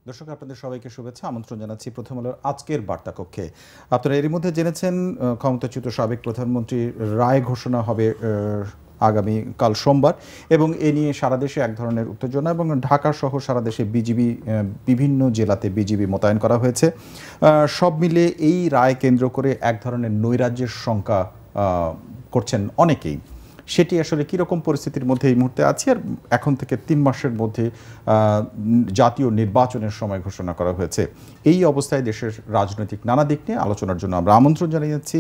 দর্শক আপনাদের সবাইকে শুভেচ্ছা আমন্ত্রণ জানাচ্ছি প্রথম আলোর আজকের বার্তা কক্ষে। আপনারা এরই মধ্যে জেনেছেন ক্ষমতাচ্যুত সাবেক প্রধানমন্ত্রীর রায় ঘোষণা হবে আগামী কাল সোমবার, এবং এ নিয়ে সারা দেশে এক ধরনের উত্তেজনা, এবং ঢাকা সহ সারা দেশে বিজিবি বিভিন্ন জেলাতে বিজিবি মোতায়েন করা হয়েছে। সব মিলে এই রায় কেন্দ্র করে এক ধরনের নৈরাজ্যের শঙ্কা করছেন অনেকেই। সেটি আসলে কীরকম পরিস্থিতির মধ্যে এই মুহূর্তে আছে, আর এখন থেকে 3 মাসের মধ্যে জাতীয় নির্বাচনের সময় ঘোষণা করা হয়েছে। এই অবস্থায় দেশের রাজনৈতিক নানা দিক নিয়ে আলোচনার জন্য আমরা আমন্ত্রণ জানিয়েছি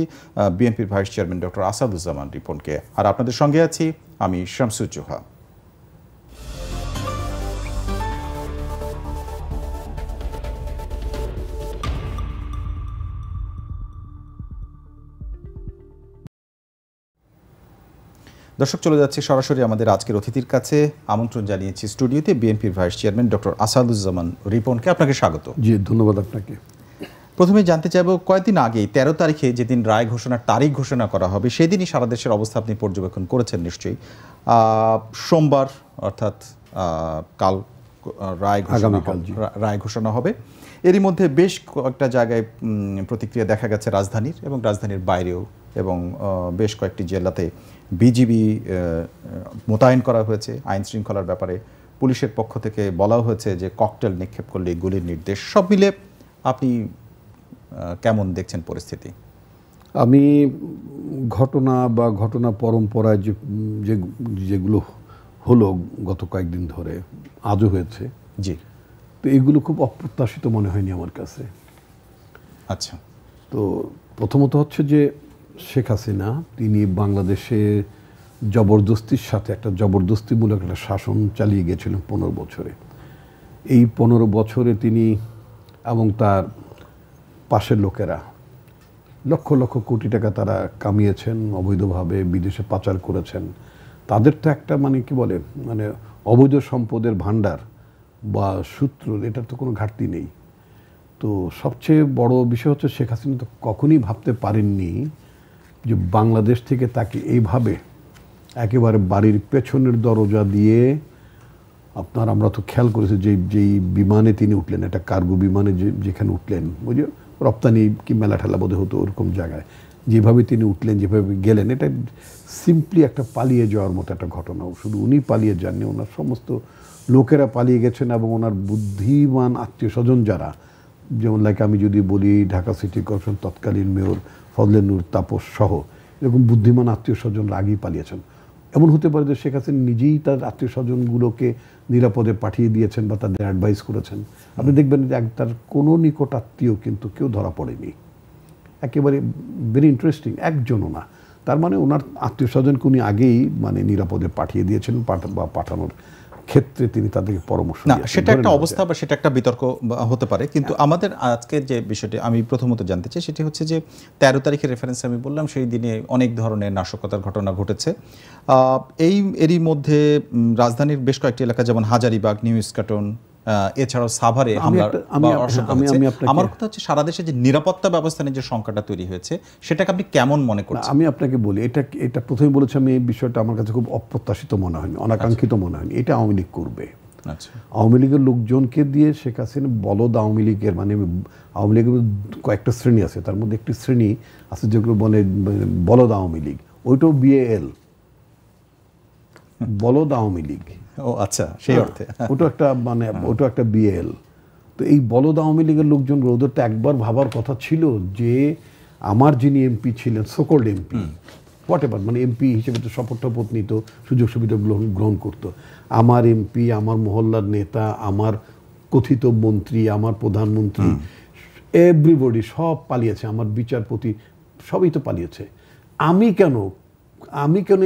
বিএনপির ভাইস চেয়ারম্যান ডক্টর আসাদুজ্জামান রিপনকে। আর আপনাদের সঙ্গে আছি আমি শামসুজ্জোহা। দর্শক, চলে যাচ্ছে সরাসরি আমাদের আজকের অতিথির কাছে। আমন্ত্রণ জানিয়েছি স্টুডিওতে বিএনপির ভাইস চেয়ারম্যান ডক্টর আসাদুজ্জামান রিপনকে। আপনাকে স্বাগত। জি, ধন্যবাদ আপনাকে। প্রথমে জানতে চাইব, কয়েকদিন আগে 13 তারিখে যেদিন রায় ঘোষণার তারিখ ঘোষণা করা হবে সেদিনই সারা দেশের অবস্থা আপনি পর্যবেক্ষণ করেছেন নিশ্চয়ই। সোমবার অর্থাৎ কাল রায় ঘোষণা হবে। এরই মধ্যে বেশ কয়েকটা জায়গায় প্রতিক্রিয়া দেখা গেছে রাজধানীর এবং রাজধানীর বাইরেও, এবং বেশ কয়েকটি জেলাতে বিজিবি মোতায়েন করা হয়েছে আইন শৃঙ্খলার ব্যাপারে। পুলিশের পক্ষ থেকে বলা হয়েছে যে ককটেল নিক্ষেপ করলে গুলির নির্দেশ। সব মিলে আপনি কেমন দেখছেন পরিস্থিতি? আমি ঘটনা পরম্পরায় যেগুলো হলো গত কয়েকদিন ধরে, আজও হয়েছে, জি, তো এগুলো খুব অপ্রত্যাশিত মনে হয়নি আমার কাছে। আচ্ছা, তো প্রথমত হচ্ছে যে শেখ হাসিনা তিনি বাংলাদেশে জবরদস্তির সাথে একটা জবরদস্তিমূলক একটা শাসন চালিয়ে গিয়েছিলেন 15 বছরে। এই 15 বছরে তিনি এবং তার পাশের লোকেরা লক্ষ লক্ষ কোটি টাকা তারা কামিয়েছেন, অবৈধভাবে বিদেশে পাচার করেছেন। তাদের তো একটা মানে অবৈধ সম্পদের ভাণ্ডার বা সূত্র, এটার তো কোনো ঘাটতি নেই। তো সবচেয়ে বড় বিষয় হচ্ছে শেখ হাসিনা তো কখনই ভাবতে পারেননি যে বাংলাদেশ থেকে তাকে এইভাবে একেবারে বাড়ির পেছনের দরজা দিয়ে, আমরা তো খেয়াল করেছি যেই বিমানে তিনি উঠলেন, একটা কার্গো বিমানে যেখানে উঠলেন, ওই যে রপ্তানি কি মেলা ঠেলা বোধ হতো ওরকম জায়গায়, যেভাবে তিনি উঠলেন, যেভাবে গেলেন, এটা সিম্পলি একটা পালিয়ে যাওয়ার মতো একটা ঘটনা। শুধু উনি পালিয়ে যাননি, ওনার সমস্ত লোকেরা পালিয়ে গেছেন, এবং ওনার বুদ্ধিমান আত্মীয় স্বজন যারা, যেমন আমি যদি বলি ঢাকা সিটি কর্পোরেশন তৎকালীন মেয়র ফজলে নূর তাপস সহ এরকম বুদ্ধিমান আত্মীয় স্বজনরা আগেই পালিয়েছেন। এমন হতে পারে যে শেখ হাসিনা নিজেই তার আত্মীয় স্বজনগুলোকে নিরাপদে পাঠিয়ে দিয়েছেন বা তাদের অ্যাডভাইস করেছেন। আপনি দেখবেন যে তার কোনো নিকট আত্মীয় কিন্তু কেউ ধরা পড়েনি। একেবারে ভেরি ইন্টারেস্টিং, একজনও না। তার মানে ওনার আত্মীয় স্বজনকে উনি আগেই নিরাপদে পাঠিয়ে দিয়েছেন, বা পাঠানোর ক্ষেত্রে তিনি তাদেরকে পরামর্শ না, সেটা একটা অবস্থা বা সেটা একটা বিতর্ক হতে পারে। কিন্তু আমাদের আজকের যে বিষয়টি আমি প্রথমত জানতে চাই সেটি হচ্ছে যে 13 তারিখের রেফারেন্স আমি বললাম, সেই দিনে অনেক ধরনের নাশকতার ঘটনা ঘটেছে। এরই মধ্যে রাজধানীর বেশ কয়েকটি এলাকা যেমন হাজারীবাগ, নিউ ইস্কাটন, এছাড়াও সাভারে হামলার আমার কথা হচ্ছে সারা দেশে যে নিরাপত্তা ব্যবস্থা নিয়ে যে সংখ্যাটা তৈরি হয়েছে সেটাকে আপনি কেমন মনে করছেন? আমি আপনাকে বলি, এটা প্রথমে বলেছি আমি, এই বিষয়টা আমার কাছে খুব অপ্রত্যাশিত মনে হয়নি, অনাকাঙ্ক্ষিত মনে হয়নি। এটা আওয়ামী লীগ করবে। আওয়ামী লীগের লোকজনকে দিয়ে শেখ হাসিনা বলদ আওয়ামী লীগের, আওয়ামী লীগের কয়েকটা শ্রেণী আছে, তার মধ্যে একটি শ্রেণী আছে যেগুলো বলে বলদ আওয়ামী লীগ, ওইটাও BAL, বলদ আওয়ামী লীগ। ও আচ্ছা, সেই অর্থে ওটা একটা BAL। তো এই বলদ আওয়ামী লীগের লোকজন, ওদের তো একবার ভাবার কথা ছিল যে আমার যিনি এমপি ছিলেন, so-called MP, what ever, MP হিসেবে তো শপথ টপথ নিত, সুযোগ সুবিধা গ্রহণ করতো। আমার এমপি, আমার মহল্লার নেতা, আমার কথিত মন্ত্রী, আমার প্রধানমন্ত্রী, এভরিবডি সব পালিয়েছে, আমার বিচারপতি সবই তো পালিয়েছে। আমি কেন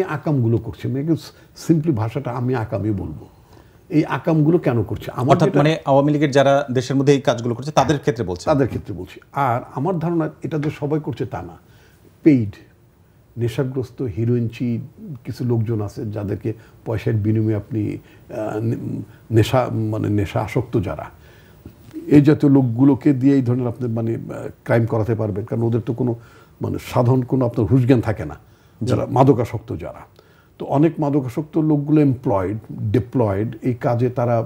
এই আকামগুলো করছি? সিম্পলি ভাষাটা আমি আকামই বলবো। এই আকামগুলো কেন করছে? আওয়ামী লীগের যারা দেশের মধ্যে এই কাজগুলো করছে তাদের ক্ষেত্রে বলছি। আর আমার ধারণা এটা যে সবাই করছে তা না। পেইড নেশাগ্রস্ত হিরোইনচি কিছু লোকজন আছে যাদেরকে পয়সার বিনিময়ে আপনি নেশা আসক্ত যারা, এই জাতীয় লোকগুলোকে দিয়ে এই ধরনের আপনি ক্রাইম করাতে পারবেন। কারণ ওদের তো কোনো সাধারণ কোনো আপনার হুঁশজ্ঞান থাকে না, যারা মাদকাসক্ত যারা। তো অনেক মাদকাসক্ত লোকগুলো ডিপ্লয়েড এই কাজে তারা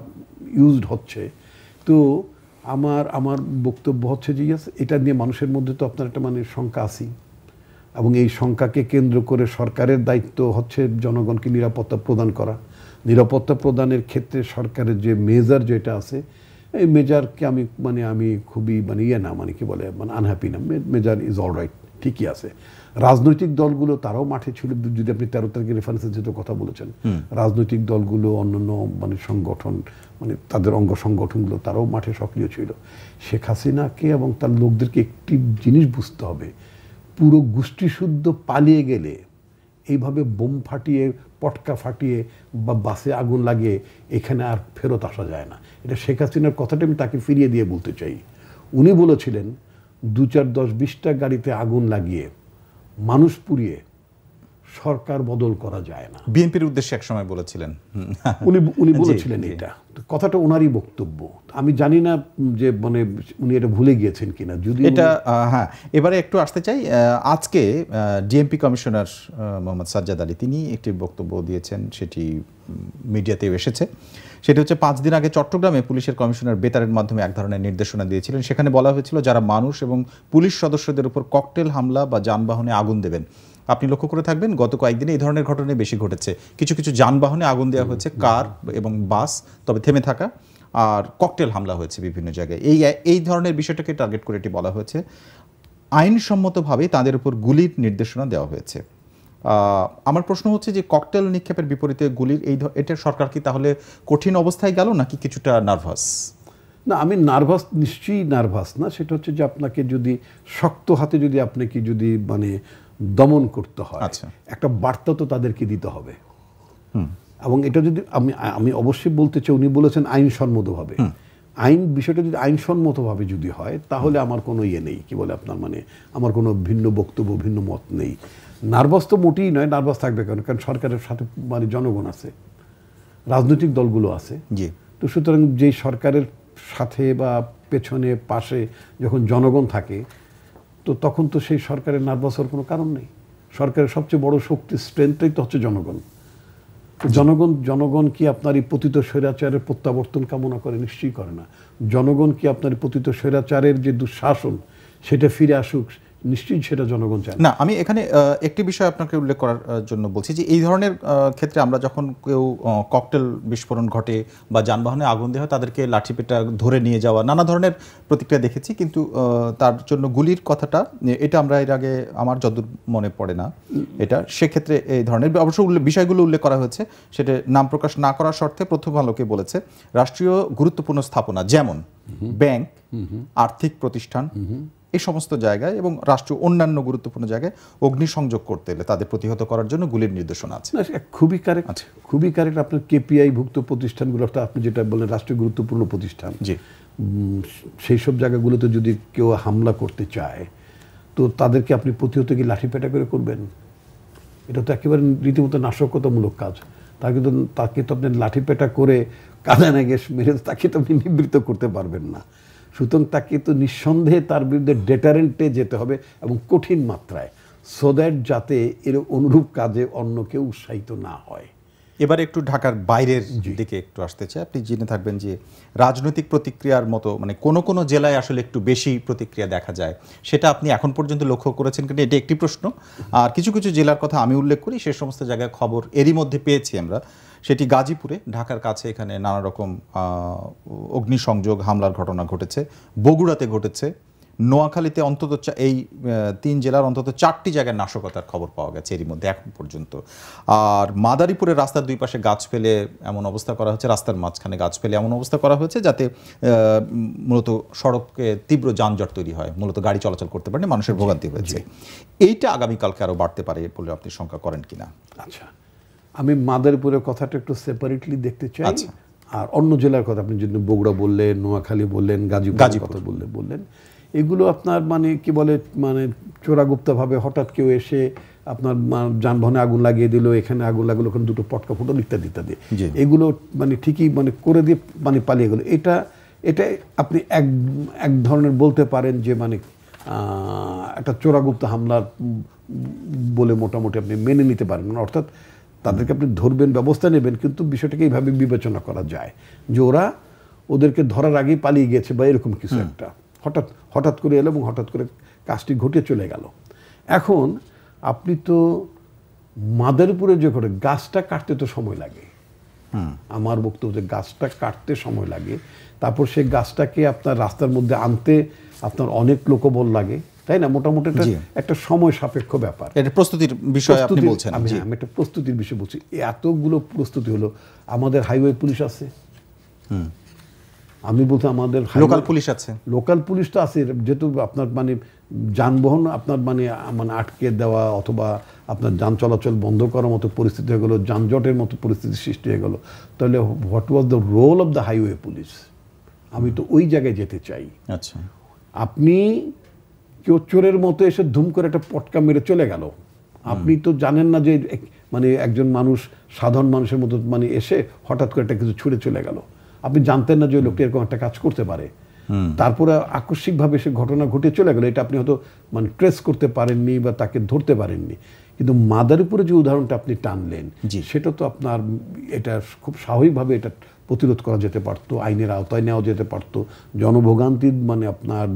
ইউজড হচ্ছে। তো আমার বক্তব্য হচ্ছে যে এটা নিয়ে মানুষের মধ্যে তো আপনার একটা মানে শঙ্কা আছেই, এবং এই শঙ্কাকে কেন্দ্র করে সরকারের দায়িত্ব হচ্ছে জনগণকে নিরাপত্তা প্রদান করা। নিরাপত্তা প্রদানের ক্ষেত্রে সরকারের যে মেজার যেটা আছে, এই মেজারকে আমি খুবই কি বলে আনহ্যাপি না। মেজার ইজ অল রাইট, ঠিকই আছে। রাজনৈতিক দলগুলো তারাও মাঠে ছিল, যদি আপনি 13 তারিখের রেফারেন্সের যেটা কথা বলেছেন, রাজনৈতিক দলগুলো অন্যান্য সংগঠন তাদের অঙ্গ সংগঠনগুলো তারাও মাঠে সক্রিয় ছিল। শেখ হাসিনাকে এবং তার লোকদেরকে একটি জিনিস বুঝতে হবে, পুরো গোষ্ঠীশুদ্ধ পালিয়ে গেলে এইভাবে বোম ফাটিয়ে, পটকা ফাটিয়ে বা বাসে আগুন লাগিয়ে এখানে আর ফেরত আসা যায় না। এটা শেখ হাসিনার কথাটা আমি তাকে ফিরিয়ে দিয়ে বলতে চাই। উনি বলেছিলেন 2, 4, 10, 20টা গাড়িতে আগুন লাগিয়ে মানুষ পুড়িয়ে সরকার বদল করা যায় না। বিএনপির উদ্দেশ্যে এক সময় বলেছিলেন, উনি বলেছিলেন এটা, কথাটা ওনারই বক্তব্য। আমি জানি না যে উনি এটা ভুলে গিয়েছেন কিনা। যদি এটা হ্যাঁ, এবারে একটু আসতে চাই। আজকে ডিএমপি কমিশনার মোহাম্মদ সাজ্জাদ আলী তিনি একটি বক্তব্য দিয়েছেন, সেটি মিডিয়াতেও এসেছে। সেটি হচ্ছে 5 দিন আগে চট্টগ্রামে পুলিশের কমিশনার বেতারের মাধ্যমে এক ধরনের নির্দেশনা দিয়েছিলেন। সেখানে বলা হয়েছিল যারা মানুষ এবং পুলিশ সদস্যদের উপর ককটেল হামলা বা যানবাহনে আগুন দেবেন। আপনি লক্ষ্য করে থাকবেন গত কয়েকদিনে এই ধরনের ঘটনা বেশি ঘটেছে। কিছু কিছু যানবাহনে আগুন দেওয়া হয়েছে, কার এবং বাস, তবে থেমে থাকা, আর ককটেল হামলা হয়েছে বিভিন্ন জায়গায়। এই ধরনের বিষয়টাকে টার্গেট করে এটি বলা হয়েছে। আইনসম্মতভাবে তাদের উপর গুলির নির্দেশনা দেওয়া হয়েছে। আমার প্রশ্ন হচ্ছে যে ককটেল নিক্ষেপের বিপরীতে গুলির এটা সরকার কি তাহলে কঠিন অবস্থায় গেল নাকি কিছুটা নার্ভাস? না, আমি নার্ভাস, নিশ্চয়ই নার্ভাস না। সেটা হচ্ছে যে আপনাকে যদি শক্ত হাতে যদি আপনাকে যদি দমন করতে হয়, একটা বার্তা তো তাদেরকে দিতে হবে। এবং এটা যদি আমি অবশ্যই বলতে চাই, উনি বলেছেন আইনসম্মতভাবে। বিষয়টা যদি আইনসম্মতভাবে যদি হয় তাহলে আমার কোনো নেই, কি বলে আপনার আমার কোনো ভিন্ন বক্তব্য, ভিন্ন মত নেই। নার্ভাস তো মোটেই নয়। নার্ভাস থাকবে কেন? কারণ সরকারের সাথে জনগণ আছে, রাজনৈতিক দলগুলো আছে। তো সুতরাং যেই সরকারের সাথে বা পেছনে পাশে যখন জনগণ থাকে, তো তখন তো সেই সরকারের নার্ভাস হওয়ার কোনো কারণ নেই। সরকারের সবচেয়ে বড় শক্তি, স্ট্রেংথটাই তো হচ্ছে জনগণ। জনগণ কি আপনার এই পতিত স্বৈরাচারের প্রত্যাবর্তন কামনা করে? নিশ্চয়ই করে না। জনগণ কি আপনার পতিত স্বৈরাচারের যে দুঃশাসন সেটা ফিরে আসুক? নিশ্চয়ই সেটা জনগণ চায় না। আমি এখানে একটি বিষয় আপনাকে উল্লেখ করার জন্য বলছি যে এই ধরনের ক্ষেত্রে আমরা যখন কেউ ককটেল বিস্ফোরণ ঘটে বা যানবাহনে আগুন দেওয়া হয়, তাদেরকে লাঠিপেটা ধরে নিয়ে যাওয়া, নানা ধরনের প্রতিক্রিয়া দেখেছি। কিন্তু তার জন্য গুলির কথাটা, এটা আমরা এর আগে আমার যতদূর মনে পড়ে না এটা। সেক্ষেত্রে এই ধরনের অবশ্য বিষয়গুলো উল্লেখ করা হয়েছে, সেটা নাম প্রকাশ না করার শর্তে প্রথম আলোকে বলেছে রাষ্ট্রীয় গুরুত্বপূর্ণ স্থাপনা যেমন ব্যাংক, আর্থিক প্রতিষ্ঠান, এই সমস্ত জায়গায় এবং রাষ্ট্রীয় অন্যান্য গুরুত্বপূর্ণ জায়গায় অগ্নিসংযোগ করতে এলে তাদের প্রতিহত করার জন্য গুলির নির্দেশনা আছে। খুবই কারেক্ট, খুবই কারেক্ট। আপনার কেপিআই ভুক্ত প্রতিষ্ঠানগুলো, আপনি যেটা বলেন রাষ্ট্রীয় গুরুত্বপূর্ণ প্রতিষ্ঠান, সেই সব জায়গাগুলোতে যদি কেউ হামলা করতে চায়, তো তাদেরকে আপনি প্রতিহত কি লাঠিপেটা করে করবেন? এটা তো একেবারে রীতিমতো নাশকতামূলক কাজ। তাকে তো আপনি লাঠিপেটা করে কাঁদা নেগে মেরে তাকে তো আপনি নিবৃত্ত করতে পারবেন না। সুতরাং তাকে তো নিঃসন্দেহে তার বিরুদ্ধে ডেটারেন্টে যেতে হবে এবং কঠিন মাত্রায়, সো দ্যাট যাতে এর অনুরূপ কাজে অন্য কেউ উৎসাহিত না হয়। এবারে একটু ঢাকার বাইরের দিকে একটু আসতে চাই। আপনি জেনে থাকবেন যে রাজনৈতিক প্রতিক্রিয়ার মতো কোনো জেলায় আসলে একটু বেশি প্রতিক্রিয়া দেখা যায়, সেটা আপনি এখন পর্যন্ত লক্ষ্য করেছেন কিনা, এটা একটি প্রশ্ন। আর কিছু কিছু জেলার কথা আমি উল্লেখ করি, সে সমস্ত জায়গায় খবর এরই মধ্যে পেয়েছি আমরা। সেটি গাজীপুরে, ঢাকার কাছে, এখানে নানা রকম অগ্নিসংযোগ হামলার ঘটনা ঘটেছে। বগুড়াতে ঘটেছে, নোয়াখালীতে অন্তত এই 3 জেলার অন্তত 4টি জায়গায় নাশকতার খবর পাওয়া গেছে এরই মধ্যে এখন পর্যন্ত। আর মাদারীপুরের রাস্তার 2 পাশে গাছ ফেলে এমন অবস্থা করা হয়েছে, রাস্তার মাঝখানে গাছ ফেলে এমন অবস্থা করা হয়েছে যাতে মূলত সড়কে তীব্র যানজট তৈরি হয়, মূলত গাড়ি চলাচল করতে পারেনি, মানুষের ভোগান্তি হয়েছে। এইটা আগামীকালকে আরও বাড়তে পারে বলে আপনি শঙ্কা করেন কিনা? আচ্ছা, আমি মাদারীপুরের কথাটা একটু সেপারেটলি দেখতে চাই। আর অন্য জেলার কথা আপনি যদি বগুড়া বললেন, নোয়াখালী বললেন, গাজীপুরের কথা বললেন, এগুলো আপনার কি বলে চোরাগুপ্তভাবে হঠাৎ কেউ এসে আপনার যানবাহনে আগুন লাগিয়ে দিল, এখানে আগুন লাগলো, ওখানে 2টো পটকা ফুটল ইত্যাদি ইত্যাদি, এগুলো ঠিকই করে দিয়ে পালিয়ে গেল। এটা আপনি এক ধরনের বলতে পারেন যে একটা চোরাগুপ্ত হামলার বলে মোটামুটি আপনি মেনে নিতে পারেন। অর্থাৎ তাদেরকে আপনি ধরবেন, ব্যবস্থা নেবেন, কিন্তু বিষয়টাকে এইভাবে বিবেচনা করা যায় যে ওদেরকে ধরার আগেই পালিয়ে গেছে বা এরকম কিছু একটা, হঠাৎ করে এলো এবং হঠাৎ করে কাজটি ঘটে চলে গেল। এখন আপনি তো মাদারীপুরে যে ঘটে, গাছটা কাটতে তো সময় লাগে, আমার বক্তব্য যে গাছটা কাটতে সময় লাগে, তারপর সেই গাছটাকে আপনার রাস্তার মধ্যে আনতে আপনার অনেক লোকবল লাগে, তাই না? মোটামুটি একটা সময় সাপেক্ষ ব্যাপার। এটা প্রস্তুতির বিষয় আপনি বলছেন। আমি একটা প্রস্তুতির বিষয় বলছি। এতগুলো প্রস্তুতি হলো, আমাদের হাইওয়ে পুলিশ আছে, আমি বলতে আমাদের লোকাল পুলিশ আছে, লোকাল পুলিশ তো আছে, যেহেতু আপনার মানে যানবাহন আপনার মানে আটকে দেওয়া অথবা আপনার যান চলাচল বন্ধ করার মতো পরিস্থিতি হয়ে গেলো, যানজটের মতো পরিস্থিতি সৃষ্টি হয়ে গেল, তাহলে what was the role of the highway police? আমি তো ওই জায়গায় যেতে চাই। আচ্ছা, আপনি কেউ চোরের মতো এসে ধুম করে একটা পটকা মেরে চলে গেল, আপনি তো জানেন না যে মানে একজন মানুষ সাধারণ মানুষের মতো মানে এসে হঠাৎ করে একটা কিছু ছুঁড়ে চলে গেল, আপনি জানতেন না যে ওই লোকটি এরকম একটা কাজ করতে পারে, তারপরে আকস্মিকভাবে সে ঘটনা ঘটে চলে গেল, এটা আপনি হয়তো মানে ট্রেস করতে পারেননি বা তাকে ধরতে পারেননি। কিন্তু মাদারীপুরে যে উদাহরণটা আপনি টানলেন, সেটা তো আপনার এটা খুব স্বাভাবিকভাবে এটা প্রতিরোধ করা যেতে পারতো, আইনের আওতায় নেওয়া যেতে পারতো, জনভোগান্তি মানে আপনার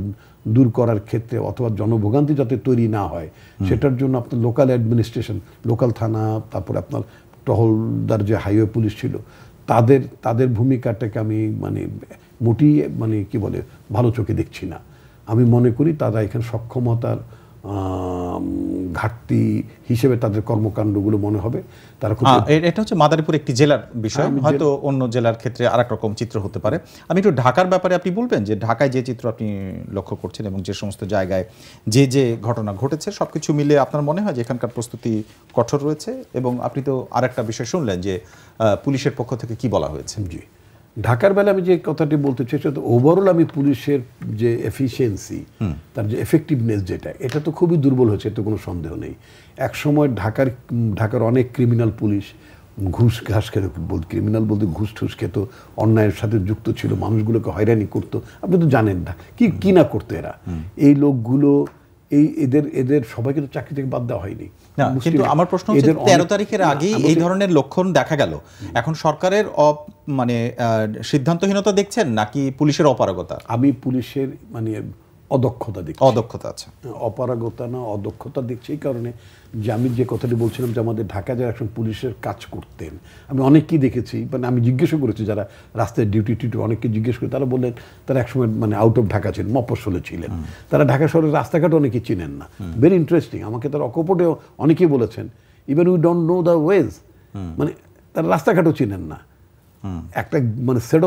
দূর করার ক্ষেত্রে, অথবা জনভোগান্তি যাতে তৈরি না হয় সেটার জন্য আপনার লোকাল অ্যাডমিনিস্ট্রেশন, লোকাল থানা, তারপরে আপনার টহলদার যে হাইওয়ে পুলিশ ছিল, তাদের ভূমিকাটাকে আমি মানে মোটেই মানে কি বলে ভালো চোখে দেখছি না। আমি মনে করি তারা এখানে সক্ষমতার ঘাটতি হিসেবে তাদের কর্মকাণ্ডগুলো মনে হবে। তারা এটা হচ্ছে মাদারীপুর একটি জেলার বিষয়, হয়তো অন্য জেলার ক্ষেত্রে আরেক রকম চিত্র হতে পারে। আমি একটু ঢাকার ব্যাপারে আপনি বলবেন যে ঢাকায় যে চিত্র আপনি লক্ষ্য করছেন এবং যে সমস্ত জায়গায় যে ঘটনা ঘটেছে সবকিছু মিলে আপনার মনে হয় যে এখানকার প্রস্তুতি কঠোর রয়েছে? এবং আপনি তো আরেকটা বিষয় শুনলেন যে পুলিশের পক্ষ থেকে কি বলা হয়েছে। জি, ঢাকার বেলা আমি যে কথাটি বলতে চাই সেটা ওভারঅল আমি পুলিশের যে এফিসিয়েন্সি, তার যে এফেক্টিভনেস, এটা তো খুবই দুর্বল হয়েছে, এতে কোনো সন্দেহ নেই। এক সময় ঢাকার অনেক ক্রিমিনাল পুলিশ ঘুষ ঘাস খেত, ক্রিমিনাল বলতে ঘুষ ঠুস খেত, অন্যায়ের সাথে যুক্ত ছিল, মানুষগুলোকে হয়রানি করতো। আপনি তো জানেন না কি না করতো এরা। এই লোকগুলো এদের সবাইকে তো চাকরি থেকে বাদ দেওয়া হয়নি। কিন্তু আমার প্রশ্ন হচ্ছে 13 তারিখের আগেই এই ধরনের লক্ষণ দেখা গেল, এখন সরকারের মানে সিদ্ধান্তহীনতা দেখছেন নাকি পুলিশের অপারগতা? আমি পুলিশের মানে অদক্ষতা দেখছি। অদক্ষতা আছে, অপারগতা না, অদক্ষতা দেখছি। এই কারণে যে আমি যে কথাটি বলছিলাম যে আমাদের ঢাকা যারা একজন পুলিশের কাজ করতেন, আমি অনেককেই দেখেছি, মানে আমি জিজ্ঞাসা করেছি যারা রাস্তায় ডিউটি অনেককে জিজ্ঞেস করি, তারা বললেন তারা একসময় মানে আউট অফ ঢাকা ছিলেন, মফস্বলে ছিলেন, তারা ঢাকা শহরের রাস্তাঘাট অনেকেই চিনেন না। ভেরি ইন্টারেস্টিং, আমাকে তার অকপটে অনেকেই বলেছেন even we don't know the ways, মানে তারা রাস্তাঘাটও চিনেন না। একটা মানে সেট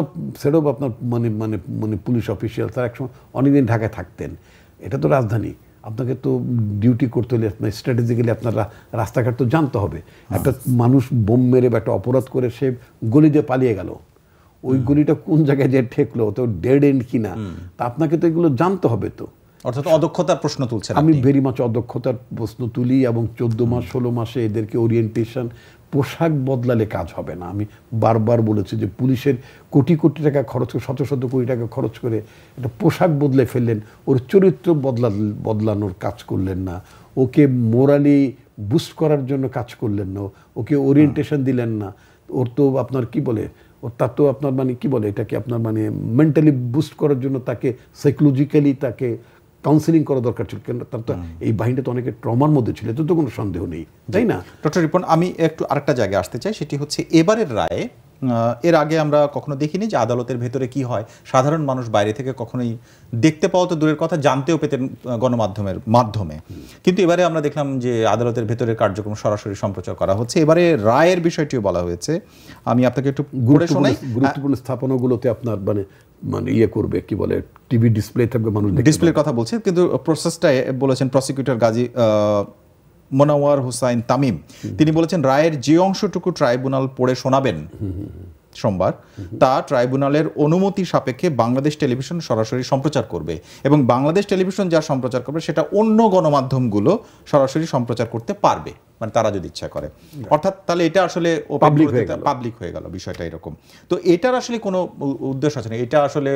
অফ আপনার মানে মানে মানে পুলিশ অফিসিয়াল তারা একসময় অনেকদিন ঢাকায় থাকতেন। এটা তো রাজধানী, আপনাকে তো ডিউটি করতে হলে স্ট্র্যাটেজিক্যালি আপনার রাস্তাঘাট তো জানতে হবে। একটা মানুষ বোম মেরে বা একটা অপরাধ করে সে গলি দিয়ে পালিয়ে গেল, ওই গলিটা কোন জায়গায় যে ঠেকলো, তো ডেড এন্ড কিনা, তা আপনাকে তো এগুলো জানতে হবে। তো অর্থাৎ অদক্ষতার প্রশ্ন তুলছেন? আমি ভেরি মাচ অদক্ষতার প্রশ্ন তুলি, এবং 14 মাস 16 মাসে এদেরকে ওরিয়েন্টেশন, পোশাক বদলালে কাজ হবে না। আমি বারবার বলেছি যে পুলিশের কোটি কোটি টাকা খরচ করে, শত শত কোটি টাকা খরচ করে একটা পোশাক বদলে ফেললেন, ওর চরিত্র বদলানোর কাজ করলেন না, ওকে মোরালি বুস্ট করার জন্য কাজ করলেন না, ওকে ওরিয়েন্টেশন দিলেন না। ওর তো আপনার কি বলে, তার তো আপনার মানে কি বলে এটাকে আপনার মানে মেন্টালি বুস্ট করার জন্য তাকে সাইকোলজিক্যালি তাকে কাউন্সিলিং করা দরকার ছিল। কেন তার তো এই বাহিনীটা তো অনেকে ট্রমার মধ্যে ছিল, এতে তো কোনো সন্দেহ নেই, তাই না? ডক্টর রিপন, আমি একটু আরেকটা জায়গায় আসতে চাই, সেটি হচ্ছে এবারের রায়ে এর আগে আমরা কখনো দেখিনি যে আদালতের ভেতরে কি হয় সাধারণ মানুষ বাইরে থেকে কখনোই দেখতে পাওয়া তো দূরের কথা, জানতেও পেতেন গণমাধ্যমের মাধ্যমে, কিন্তু এবারে আমরা দেখলাম যে আদালতের ভেতরের কার্যক্রম সরাসরি সম্প্রচার করা হচ্ছে। এবারে রায়ের বিষয়টিও বলা হয়েছে, আমি আপনাকে একটু পড়ে শোনাই। গুরুত্বপূর্ণ স্থাপনাগুলোতে আপনার মানে ইয়ে করবে, কি বলে, টিভি ডিসপ্লে থাকবে, মানুষ ডিসপ্লের কথা বলছে, কিন্তু প্রসেসটা বলেছেন প্রসিকিউটর গাজী মোনাওয়ার হুসাইন তামিম, তিনি বলেছেন রায়ের যে অংশটুকু ট্রাইব্যুনাল পড়ে শোনাবেন সোমবার, তা ট্রাইব্যুনালের অনুমতি সাপেক্ষে বাংলাদেশ টেলিভিশন সরাসরি সম্প্রচার করবে, এবং বাংলাদেশ টেলিভিশন যা সম্প্রচার করবে সেটা অন্য গণমাধ্যমগুলো সরাসরি সম্প্রচার করতে পারবে, মানে তারা যদি ইচ্ছা করে। অর্থাৎ তাহলে এটা আসলে পাবলিক হয়ে গেল বিষয়টা এরকম। তো এটার আসলে কোনো উদ্দেশ্য আছে না, এটা আসলে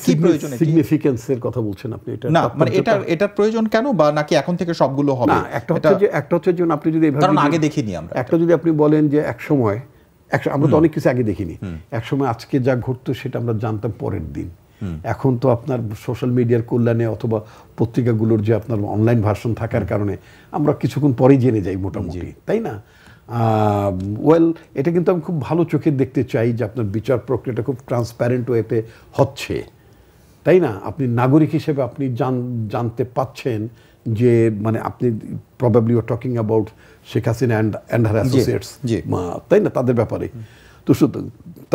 কি প্রয়োজন, সিগনিফিকেন্সের কথা বলছেন আপনি? এটা না, মানে এটার প্রয়োজন কেন, বা নাকি এখন থেকে সবগুলো হবে? একটা হচ্ছে যে আপনি যদি এইভাবে, কারণ আগে দেখিনি আমরা, একটা যদি আপনি বলেন যে এক সময় আমরা তো অনেক কিছু আগে দেখিনি, একসময় আজকে যা ঘটতো সেটা আমরা জানতাম পরের দিন। এখন তো আপনার সোশ্যাল মিডিয়ার কল্যাণে অথবা পত্রিকাগুলোর যে আপনার অনলাইন ভার্সন থাকার কারণে আমরা কিছুক্ষণ পরেই জেনে যাই মোটামুটি, তাই না? ওয়েল, এটা কিন্তু আমি খুব ভালো চোখে দেখতে চাই যে আপনার বিচার প্রক্রিয়াটা খুব ট্রান্সপ্যারেন্ট ওয়েতে হচ্ছে, তাই না? আপনি নাগরিক হিসেবে আপনি জানতে পাচ্ছেন যে মানে আপনি probably you are talking about Sheikh Hasina and her associates, তাই না, তাদের ব্যাপারে। তো শুধু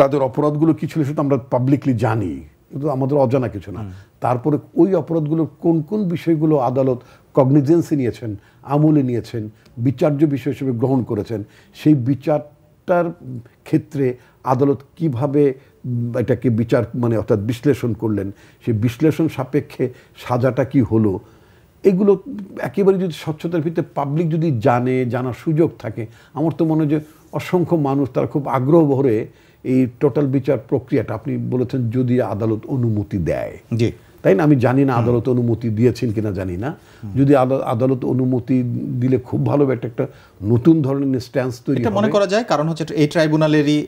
তাদের অপরাধগুলো কি ছিল সেটা আমরা পাবলিকলি জানি, কিন্তু আমাদের অজানা কিছু না। তারপরে ওই অপরাধগুলোর কোন কোন বিষয়গুলো আদালত কগনিজেন্সে নিয়েছেন, আমলে নিয়েছেন, বিচার্য বিষয় হিসেবে গ্রহণ করেছেন, সেই বিচারটার ক্ষেত্রে আদালত কিভাবে এটাকে বিচার মানে অর্থাৎ বিশ্লেষণ করলেন, সেই বিশ্লেষণ সাপেক্ষে সাজাটা কি হলো, এগুলো একেবারে যদি স্বচ্ছতার ভিত্তিতে পাবলিক যদি জানার সুযোগ থাকে, আমার তো মনে হয় যে অসংখ্য মানুষ তারা খুব আগ্রহ ভরে এই টোটাল বিচার প্রক্রিয়াটা, আপনি বলেছেন যদি আদালত অনুমতি দেয়, তাই না? আমি জানি না আদালত অনুমতি দিয়েছেন কিনা জানি না, যদি আদালত অনুমতি দিলে খুব ভালো একটা নতুন ধরনের স্ট্যান্স তৈরি মনে করা যায়। কারণ হচ্ছে এই ট্রাইব্যুনালেরই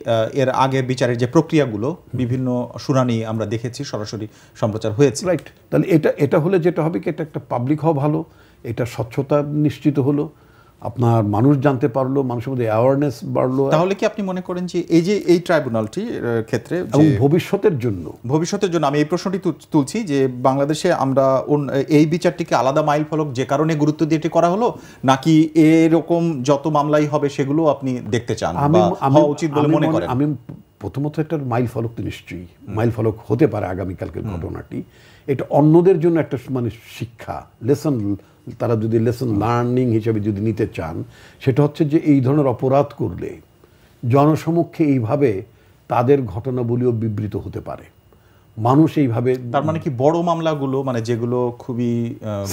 এর আগে বিচারের যে প্রক্রিয়াগুলো বিভিন্ন শুনানি আমরা দেখেছি সরাসরি সম্প্রচার হয়েছে, রাইট? তাহলে এটা হলে যেটা হবে কি, এটা একটা পাবলিক হওয়া ভালো, এটা স্বচ্ছতা নিশ্চিত হলো, আপনার মানুষ জানতে পারলো, মানুষের মধ্যে অ্যাওয়ারনেস বাড়লো। তাহলে কি আপনি মনে করেন যে এই ট্রাইব্যুনালটির ক্ষেত্রে ভবিষ্যতের জন্য আমি এই প্রশ্নটি তুলছি যে বাংলাদেশে আমরা এই বিচারটিকে আলাদা মাইল ফলক যে কারণে গুরুত্ব দিয়ে এটি করা হলো, নাকি এরকম যত মামলাই হবে সেগুলো আপনি দেখতে চান বা হওয়া উচিত বলে মনে করেন? আমি প্রথমত একটা মাইল ফলক তো নিশ্চয়ই মাইল ফলক হতে পারে আগামীকালকের ঘটনাটি, এটা অন্যদের জন্য একটা মানে শিক্ষা, লেসন, তারা যদি লেসন লার্নিং হিসেবে যদি নিতে চান, সেটা হচ্ছে যে এই ধরনের অপরাধ করলে জনসমক্ষে এইভাবে তাদের ঘটনাবলীও বিবৃত হতে পারে, মানুষ এইভাবে। তার মানে কি বড় মামলাগুলো, মানে যেগুলো খুবই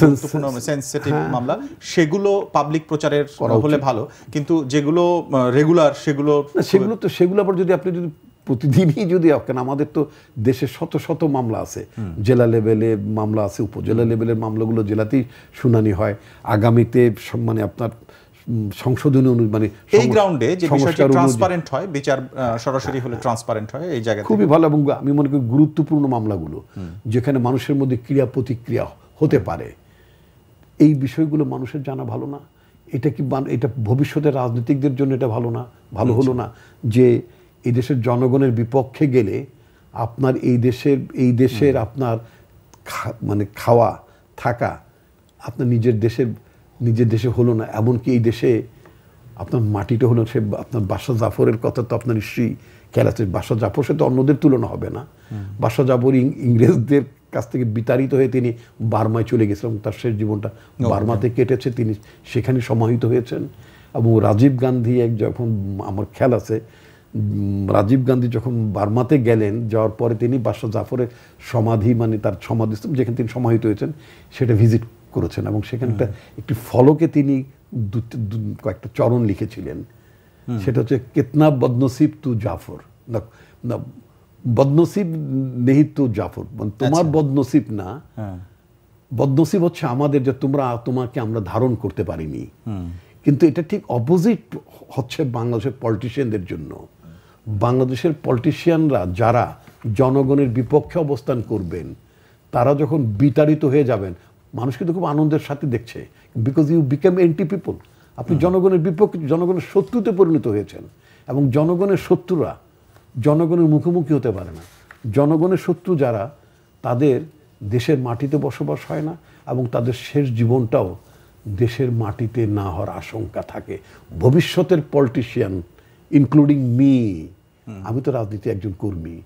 গুরুত্বপূর্ণ সেনসিটিভ মামলা, সেগুলো পাবলিক প্রচারের হলে ভালো, কিন্তু যেগুলো রেগুলার সেগুলো আবার যদি আপনি যদি প্রতিদিনই যদি আমাদের তো দেশে শত শত মামলা আছে, জেলা লেভেলে মামলা আছে, উপজেলা লেভেলের মামলাগুলো জেলাতেই শুনানি হয়। আগামীতে মানে আপনার সংশোধনী মানে এই গ্রাউন্ডে যে বিষয়টি ট্রান্সপারেন্ট হয়, বিচার সরাসরি হলে ট্রান্সপারেন্ট হয়, এই জায়গায় খুবই ভালো। এবং আমি মনে করি গুরুত্বপূর্ণ মামলাগুলো যেখানে মানুষের মধ্যে ক্রিয়া প্রতিক্রিয়া হতে পারে, এই বিষয়গুলো মানুষের জানা ভালো না? এটা ভবিষ্যতের রাজনীতিকদের জন্য এটা ভালো হলো না যে এই দেশের জনগণের বিপক্ষে গেলে আপনার এই দেশের আপনার মানে খাওয়া থাকা আপনার নিজের দেশে হলো না। এমনকি এই দেশে আপনার মাটিটা হলো, সে আপনার বাদশাহ জাফরের কথা তো আপনার নিশ্চয়ই খেয়াল আছে। বাদশাহ জাফর সে তো অন্যদের তুলনা হবে না। বাদশাহ জাফর ইংরেজদের কাছ থেকে বিতাড়িত হয়ে তিনি বার্মায় চলে গেছিলেন, তার শেষ জীবনটা বার্মাতে কেটেছে, তিনি সেখানে সমাহিত হয়েছেন। এবং রাজীব গান্ধী যখন আমার খেয়াল আছে, রাজীব গান্ধী যখন বার্মাতে গেলেন, যাওয়ার পরে তিনি বাদশাহ জাফরের সমাধি মানে তার সমাধিস্থল যেখানে তিনি সমাহিত হয়েছেন সেটা ভিজিট করেছেন, এবং সেখানটা একটি ফলকে তিনি কয়েকটা চরণ লিখেছিলেন, সেটা হচ্ছে কিতনা বদনসিব তু জাফর, না বদনসিব নেহি তু জাফর, মানে তোমার বদনসিব না, বদনসিব হচ্ছে আমাদের যে তোমাকে আমরা ধারণ করতে পারিনি। কিন্তু এটা ঠিক অপোজিট হচ্ছে বাংলাদেশের পলিটিশিয়ানদের জন্য। বাংলাদেশের পলিটিশিয়ানরা যারা জনগণের বিপক্ষে অবস্থান করবেন, তারা যখন বিতাড়িত হয়ে যাবেন, মানুষ কিন্তু খুব আনন্দের সাথে দেখছে, because you become anti people. আপনি জনগণের বিপক্ষে, জনগণের শত্রুতে পরিণত হয়েছেন, এবং জনগণের শত্রুরা জনগণের মুখোমুখি হতে পারে না। জনগণের শত্রু যারা, তাদের দেশের মাটিতে বসবাস হয় না, এবং তাদের শেষ জীবনটাও দেশের মাটিতে না হওয়ার আশঙ্কা থাকে। ভবিষ্যতের পলিটিশিয়ান ইনক্লুডিং মি, আমি তো রাজনীতি একজন কর্মী,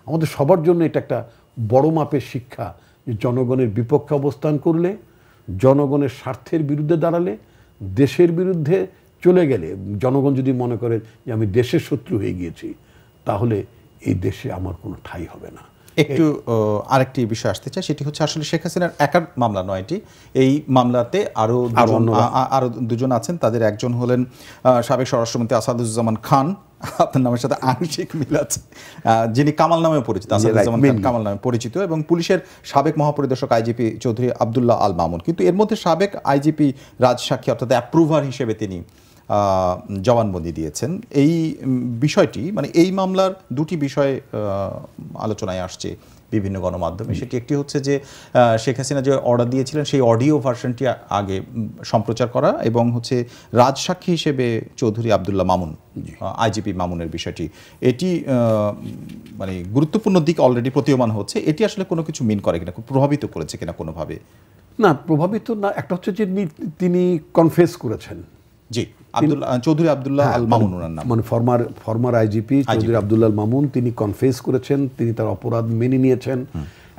আমাদের সবার জন্য এটা একটা বড় মাপের শিক্ষা যে জনগণের বিপক্ষে অবস্থান করলে, জনগণের স্বার্থের বিরুদ্ধে দাঁড়ালে, দেশের বিরুদ্ধে চলে গেলে, জনগণ যদি মনে করে যে আমি দেশের শত্রু হয়ে গিয়েছি, তাহলে এই দেশে আমার কোনো ঠাঁই হবে না। একটু আরেকটি বিষয় আসতে চাই, সেটি হচ্ছে আসলে শেখ হাসিনার একার মামলা নয় এটি। এই মামলাতে আরো দুজন আছেন। তাদের একজন হলেন সাবেক স্বরাষ্ট্রমন্ত্রী আসাদুজ্জামান খান, আপনার নামের সাথে আংশিক মিল আছে, যিনি কামাল নামে পরিচিত, আসাদুজ্জামান খান কামাল নামে পরিচিত, এবং পুলিশের সাবেক মহাপরিদর্শক আইজিপি চৌধুরী আবদুল্লাহ আল মামুন। কিন্তু এর মধ্যে সাবেক আইজিপি রাজসাক্ষী অর্থাৎ অ্যাপ্রুভার হিসেবে তিনি জবানবন্দি দিয়েছেন। এই বিষয়টি মানে এই মামলার দুটি বিষয় আলোচনায় আসছে বিভিন্ন গণমাধ্যমে। সেটি একটি হচ্ছে যে শেখ হাসিনা যে অর্ডার দিয়েছিলেন সেই অডিও ভার্সনটি আগে সম্প্রচার করা, এবং হচ্ছে রাজসাক্ষী হিসেবে চৌধুরী আব্দুল্লাহ মামুন, আইজিপি মামুনের বিষয়টি, এটি মানে গুরুত্বপূর্ণ দিক অলরেডি প্রতীয়মান হচ্ছে। এটি আসলে কোনো কিছু মিন করে কিনা, প্রভাবিত করেছে কিনা কোনোভাবে? না, প্রভাবিত না। একটা হচ্ছে যে তিনি কনফেস করেছেন। জি, চৌধুরী আব্দুল্লাহ আল মামুন ওনার নাম, মানে ফরমার আইজিপি চৌধুরী আব্দুল্লাহ মামুন, তিনি কনফেস করেছেন, তিনি তার অপরাধ মেনে নিয়েছেন,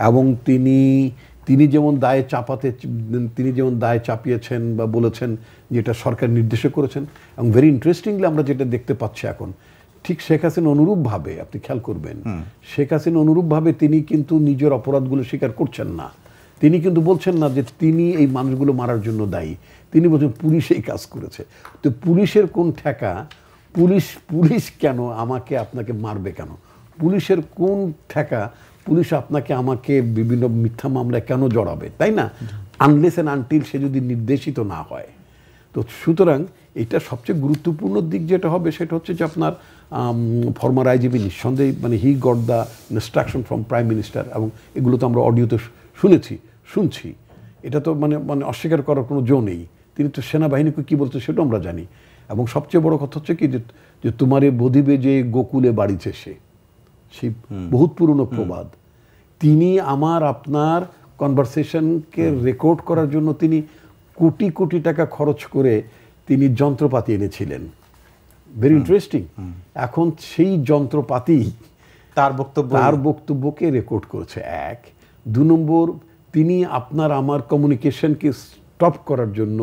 এবং তিনি যেমন দায় চাপিয়েছেন বা বলেছেন যে এটা সরকার নির্দেশে করেছেন। এবং ভেরি ইন্টারেস্টিংলি আমরা যেটা দেখতে পাচ্ছি এখন, ঠিক শেখ হাসিনা অনুরূপভাবে, আপনি খেয়াল করবেন, শেখ হাসিনা অনুরূপভাবে তিনি কিন্তু নিজের অপরাধগুলো স্বীকার করছেন না। তিনি কিন্তু বলছেন না যে তিনি এই মানুষগুলো মারার জন্য দায়ী, তিনি বলছেন পুলিশ এই কাজ করেছে। তো পুলিশের কোন ঠেকা? পুলিশ কেন আপনাকে মারবে কেন? পুলিশের কোন ঠেকা? পুলিশ আমাকে বিভিন্ন মিথ্যা মামলায় কেন জড়াবে, তাই না? আনলেস অ্যান্ড আনটিল সে যদি নির্দেশিত না হয়। তো সুতরাং এটা সবচেয়ে গুরুত্বপূর্ণ দিক যেটা হবে সেটা হচ্ছে যে আপনার ফরমার আইজিপি নিঃসন্দেহে মানে he got the instruction from prime minister, এবং এগুলো তো আমরা অডিওতে শুনছি। এটা তো মানে অস্বীকার করার কোনো জো নেই। তিনি তো সেনাবাহিনীকে কী বলছে সেটাও আমরা জানি। এবং সবচেয়ে বড় কথা হচ্ছে কি যে তোমারে বধিবে যে গোকুলে বাড়িছে সেই বহুত পুরনো প্রবাদ। তিনি আপনার কনভারসেশনকে রেকর্ড করার জন্য তিনি কোটি কোটি টাকা খরচ করে তিনি যন্ত্রপাতি এনেছিলেন। Very interesting. এখন সেই যন্ত্রপাতি তার বক্তব্যকে রেকর্ড করেছে। 1, 2 নম্বর, তিনি আমার কমিউনিকেশনকে স্টপ করার জন্য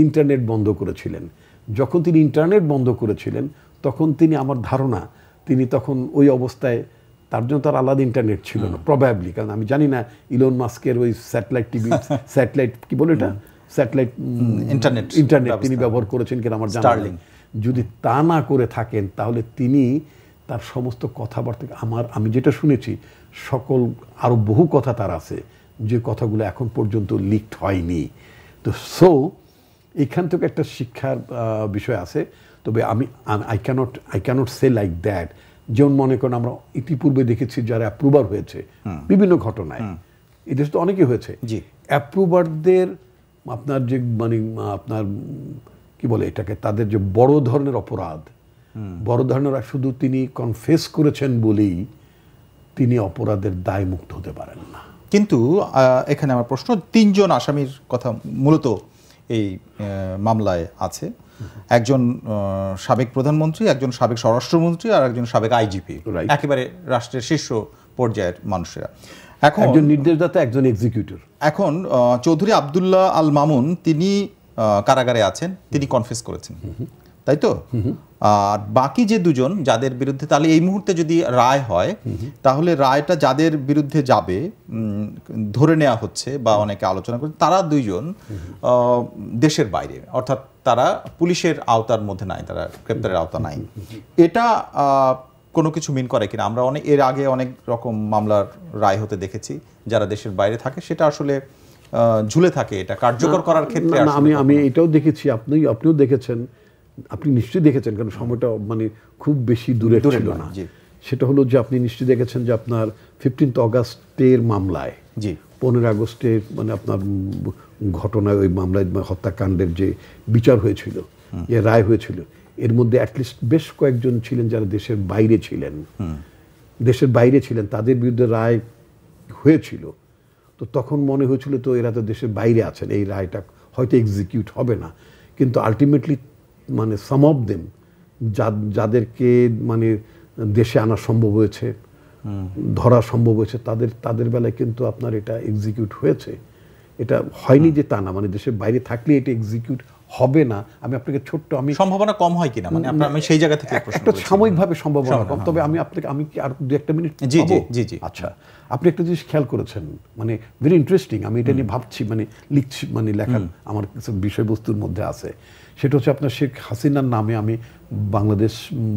ইন্টারনেট বন্ধ করেছিলেন। যখন তিনি ইন্টারনেট বন্ধ করেছিলেন তখন তিনি, আমার ধারণা, তিনি তখন ওই অবস্থায়, তার জন্য তার আলাদা ইন্টারনেট ছিল না প্রবাবলি, কারণ আমি জানি না ইলন মাস্কের ওই স্যাটেলাইট কি বলে এটা, স্যাটেলাইট ইন্টারনেট তিনি ব্যবহার করেছেন কিনা আমার জানা নেই। যদি তা না করে থাকেন তাহলে তিনি তার সমস্ত কথাবার্তা, আমি যেটা শুনেছি, সকল আরও বহু কথা তার আছে যে কথাগুলো এখন পর্যন্ত লিকড হয়নি। তো এখান থেকে একটা শিক্ষার বিষয় আছে। তবে I can't say like that. যেমন মনে করেন আমরা ইতিপূর্বে দেখেছি যারা অ্যাপ্রুভার হয়েছে বিভিন্ন ঘটনায়, এদেশে তো অনেকে হয়েছে, অ্যাপ্রুভারদের আপনার যে মানে আপনার কি বলে এটাকে, তাদের যে বড় ধরনের অপরাধ, বড় ধরনের, শুধু তিনি কনফেস করেছেন বলেই তিনি অপরাধের দায় মুক্ত হতে পারেন না। কিন্তু এখানে আমার প্রশ্ন, 3 জন আসামির কথা মূলত এই মামলায় আছে। একজন সাবেক প্রধানমন্ত্রী, একজন সাবেক স্বরাষ্ট্রমন্ত্রী, আর একজন সাবেক আইজিপি, একেবারে রাষ্ট্রের শীর্ষ পর্যায়ের মানুষেরা। এখন একজন নির্দেশদাতা, একজন এক্সিকিউটর। এখন চৌধুরী আব্দুল্লাহ আল মামুন তিনি কারাগারে আছেন, তিনি কনফেস করেছেন, তাই তো? আর বাকি যে 2 জন যাদের বিরুদ্ধে, তাহলে এই মুহূর্তে যদি রায় হয় তাহলে রায়টা যাদের বিরুদ্ধে যাবে ধরে নেওয়া হচ্ছে বা অনেকে আলোচনা করছে, তারা 2 জন দেশের বাইরে, অর্থাৎ তারা পুলিশের আওতার মধ্যে নাই, তারা গ্রেপ্তারের আওতা নাই। এটা কোনো কিছু মিন করে কিনা? আমরা এর আগে অনেক রকম মামলার রায় হতে দেখেছি, যারা দেশের বাইরে থাকে সেটা আসলে ঝুলে থাকে, এটা কার্যকর করার ক্ষেত্রে। আমি এটাও দেখেছি, আপনিও দেখেছেন, আপনি নিশ্চয়ই দেখেছেন, কারণ সময়টা মানে খুব বেশি দূরে ছিল না। সেটা হলো যে আপনি নিশ্চয়ই দেখেছেন যে আপনার 15 অগাস্টের মামলায়, 15 আগস্টের মানে আপনার ঘটনায়, ওই মামলায় হত্যাকাণ্ডের যে বিচার হয়েছিল, যে রায় হয়েছিল, এর মধ্যে অ্যাটলিস্ট বেশ কয়েকজন ছিলেন যারা দেশের বাইরে ছিলেন, তাদের বিরুদ্ধে রায় হয়েছিল। তো তখন মনে হয়েছিল তো এরা তো দেশের বাইরে আছেন, এই রায়টা হয়তো এক্সিকিউট হবে না। কিন্তু আলটিমেটলি মানে সাম অফ দেম, যাদেরকে মানে দেশে আনা সম্ভব হয়েছে, ধরা সম্ভব হয়েছে, তাদের বেলায় কিন্তু আপনার এটা এক্সিকিউট হয়েছে। এটা হয়নি যে তা না, মানে দেশের বাইরে থাকলে এটা এক্সিকিউট হবে না। আমি আপনাকে ছোট্ট, সম্ভাবনা কম হয় কিনা, মানে আমি সেই জায়গা থেকে একটা সাময়িকভাবে সম্ভাবনা কম। তবে আমি কি আর 2-1 মিনিট? জি। আচ্ছা, আপনি একটা জিনিস খেয়াল করেছেন, মানে ভেরি ইন্টারেস্টিং, আমি এটা নিয়ে ভাবছি, মানে লিখছি, মানে লেখার আমার কিছু বিষয়বস্তুর মধ্যে আছে। সেটা হচ্ছে আপনার শেখ হাসিনার নামে আমি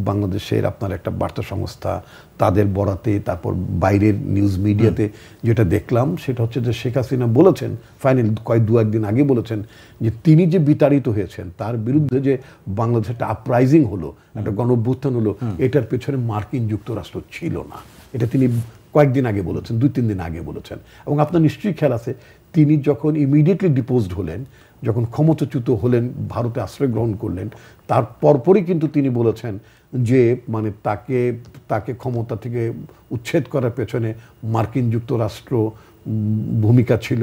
বাংলাদেশের আপনার একটা বার্তা সংস্থা, তাদের বরাতে, তারপর বাইরের নিউজ মিডিয়াতে যেটা দেখলাম সেটা হচ্ছে যে শেখ হাসিনা বলেছেন, ফাইনাল 2-1 দিন আগে বলেছেন যে তিনি যে বিতাড়িত অত্যাচারিত হয়েছেন, তার বিরুদ্ধে যে বাংলাদেশে একটা আপরাইজিং হলো, একটা গণঅভ্যুত্থান হলো, এটার পেছনে মার্কিন যুক্তরাষ্ট্র ছিল না। এটা তিনি কয়েকদিন আগে বলেছেন, 2-3 দিন আগে বলেছেন। এবং আপনার নিশ্চয়ই খেয়াল আছে, তিনি যখন ইমিডিয়েটলি ডিপোজড হলেন, যখন ক্ষমতাচ্যুত হলেন, ভারতে আশ্রয় গ্রহণ করলেন, তার পরপরই কিন্তু তিনি বলেছেন যে মানে তাকে ক্ষমতা থেকে উচ্ছেদ করার পেছনে মার্কিন যুক্তরাষ্ট্র ভূমিকা ছিল।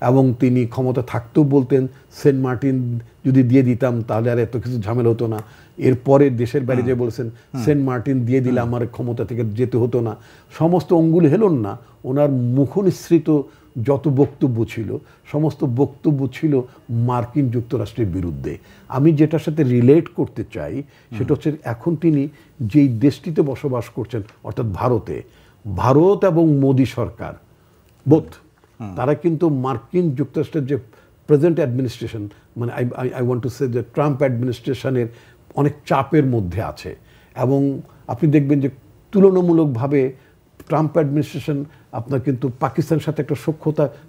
এবং তিনি ক্ষমতা থাকতেও বলতেন সেন্ট মার্টিন যদি দিয়ে দিতাম তাহলে আর এত কিছু ঝামেলা হতো না। এরপরে দেশের বাইরে যে বলছেন সেন্ট মার্টিন দিয়ে দিলে আমার ক্ষমতা থেকে যেতে হতো না। সমস্ত অঙ্গুল হেলন না, ওনার মুখনিসৃত যত বক্তব্য ছিল সমস্ত বক্তব্য ছিল মার্কিন যুক্তরাষ্ট্রের বিরুদ্ধে। আমি যেটার সাথে রিলেট করতে চাই সেটা হচ্ছে এখন তিনি যেই দেশটিতে বসবাস করছেন অর্থাৎ ভারত এবং মোদি সরকার বোথ, তারা কিন্তু মার্কিন যুক্তরাষ্ট্রের যে প্রেজেন্ট অ্যাডমিনিস্ট্রেশন, মানে আই ওয়ান্ট টু সে যে ট্রাম্প অ্যাডমিনিস্ট্রেশনের অনেক চাপের মধ্যে আছে। এবং আপনি দেখবেন যে তুলনামূলকভাবে ট্রাম্প অ্যাডমিনিস্ট্রেশন আপনার কিন্তু পাকিস্তানের সাথে একটা